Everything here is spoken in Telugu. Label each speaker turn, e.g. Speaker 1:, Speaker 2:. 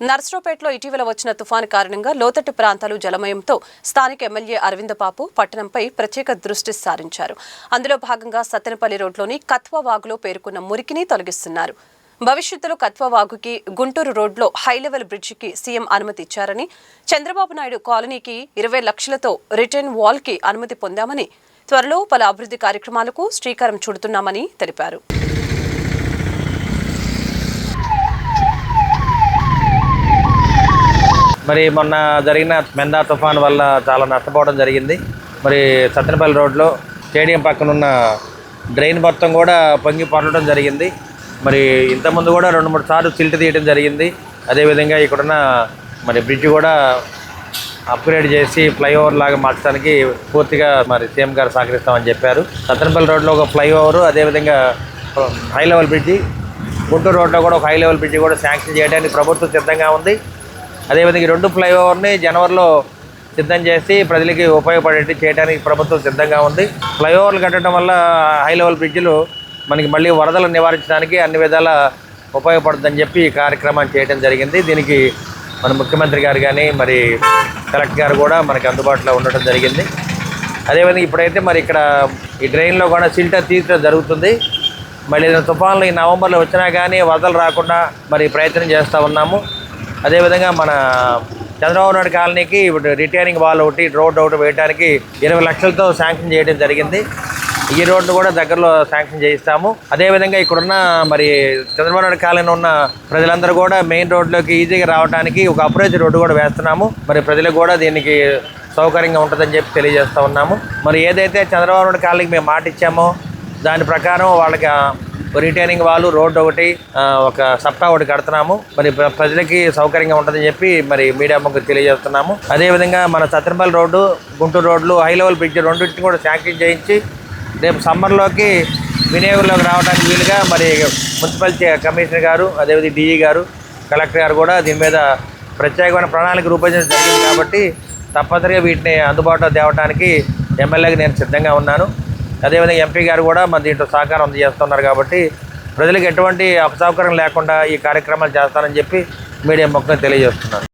Speaker 1: నర్సరావుపేటలో ఇటీవల వచ్చిన తుఫాను కారణంగా లోతట్టు ప్రాంతాలు జలమయంతో స్థానిక ఎమ్మెల్యే అరవిందబాబు పట్టణంపై ప్రత్యేక దృష్టి సారించారు. అందులో భాగంగా సత్తెనపల్లి రోడ్లోని కత్వా వాగులో పేరుకున్న మురికిని తొలగిస్తున్నారు. భవిష్యత్తులో కత్వా వాగుకి గుంటూరు రోడ్లో హైలెవెల్ బ్రిడ్జికి సీఎం అనుమతి ఇచ్చారని, చంద్రబాబు నాయుడు కాలనీకి 20 లక్షలతో రిటర్న్ వాల్కి అనుమతి పొందామని, త్వరలో పలు అభివృద్ధి కార్యక్రమాలకు శ్రీకారం చుడుతున్నామని తెలిపారు.
Speaker 2: మరి మొన్న జరిగిన మెందా తుఫాన్ వల్ల చాలా నష్టపోవడం జరిగింది. మరి సత్తెనపల్లి రోడ్లో స్టేడియం పక్కనున్న డ్రైన్ మొత్తం కూడా పొంగి పొరలడం జరిగింది. మరి ఇంతకుముందు కూడా 2-3 సార్లు సిల్ట్ తీయడం జరిగింది. అదేవిధంగా ఇక్కడున్న మరి బ్రిడ్జ్ కూడా అప్గ్రేడ్ చేసి ఫ్లైఓవర్ లాగా మార్చడానికి పూర్తిగా మరి సీఎం గారు సహకరిస్తామని చెప్పారు. సత్తెనపల్లి రోడ్లో ఒక ఫ్లైఓవరు, అదేవిధంగా హై లెవెల్ బ్రిడ్జి, గుంటూరు రోడ్లో కూడా ఒక హై లెవెల్ బ్రిడ్జి కూడా శాంక్షన్ చేయడానికి ప్రభుత్వం సిద్ధంగా ఉంది. అదేవిధంగా 2 ఫ్లైఓవర్ని జనవరిలో సిద్ధం చేసి ప్రజలకి ఉపయోగపడేట్టు చేయడానికి ప్రభుత్వం సిద్ధంగా ఉంది. ఫ్లైఓవర్లు కట్టడం వల్ల హై లెవెల్ బ్రిడ్జిలు మనకి మళ్ళీ వరదలు నివారించడానికి అన్ని విధాల ఉపయోగపడుతుందని చెప్పి ఈ కార్యక్రమాన్ని చేయడం జరిగింది. దీనికి మన ముఖ్యమంత్రి గారు కానీ మరి కలెక్టర్ గారు కూడా మనకి అందుబాటులో ఉండటం జరిగింది. అదేవిధంగా ఇప్పుడైతే మరి ఇక్కడ ఈ డ్రైన్లో కూడా సిల్టర్ తీర్చడం జరుగుతుంది. మళ్ళీ తుఫాన్లు ఈ నవంబర్లో వచ్చినా కానీ వరదలు రాకుండా మరి ప్రయత్నం చేస్తూ ఉన్నాము. అదేవిధంగా మన చంద్రబాబు నాయుడు కాలనీకి ఇప్పుడు రిటైనింగ్ వాల్ ఒకటి, రోడ్ ఒకటి వేయడానికి 20 లక్షలతో శాంక్షన్ చేయడం జరిగింది. ఈ రోడ్డు కూడా దగ్గరలో శాంక్షన్ చేయిస్తాము. అదేవిధంగా ఇక్కడున్న మరి చంద్రబాబు నాయుడు కాలనీలో ఉన్న ప్రజలందరూ కూడా మెయిన్ రోడ్లోకి ఈజీగా రావడానికి ఒక అప్రోచ్ రోడ్డు కూడా వేస్తున్నాము. మరి ప్రజలకు కూడా దీనికి సౌకర్యంగా ఉంటుందని చెప్పి తెలియజేస్తూ ఉన్నాము. మరి ఏదైతే చంద్రబాబు నాయుడు కాలనీకి మేము మాట ఇచ్చామో దాని ప్రకారం వాళ్ళకి రిటైనింగ్ వాళ్ళు రోడ్డు ఒకటి, ఒక సప్తా ఒకటి కడుతున్నాము. మరి ప్రజలకి సౌకర్యంగా ఉంటుందని చెప్పి మరి మీడియా ముగ్గురు తెలియజేస్తున్నాము. అదేవిధంగా మన సత్తెనపల్లి రోడ్డు, గుంటూరు రోడ్లు, హై లెవెల్ బ్రిడ్జ్ రెండింటిని కూడా శాంక్షన్ చేయించి రేపు సమ్మర్లోకి వినియోగంలోకి రావడానికి వీలుగా మరి మున్సిపల్ కమిషనర్ గారు, అదేవిధంగా డీఈ గారు, కలెక్టర్ గారు కూడా దీని మీద ప్రత్యేకమైన ప్రణాళిక రూపొందించడం జరిగింది. కాబట్టి తప్పనిసరిగా వీటిని అందుబాటులో తేవడానికి ఎమ్మెల్యేగా నేను సిద్ధంగా ఉన్నాను. అదేవిధంగా ఎంపీ గారు కూడా మన దీంట్లో సహకారం అందజేస్తున్నారు. కాబట్టి ప్రజలకు ఎటువంటి అసౌకర్యం లేకుండా ఈ కార్యక్రమాలు చేస్తారని చెప్పి మీడియా మొత్తం తెలియజేస్తున్నారు.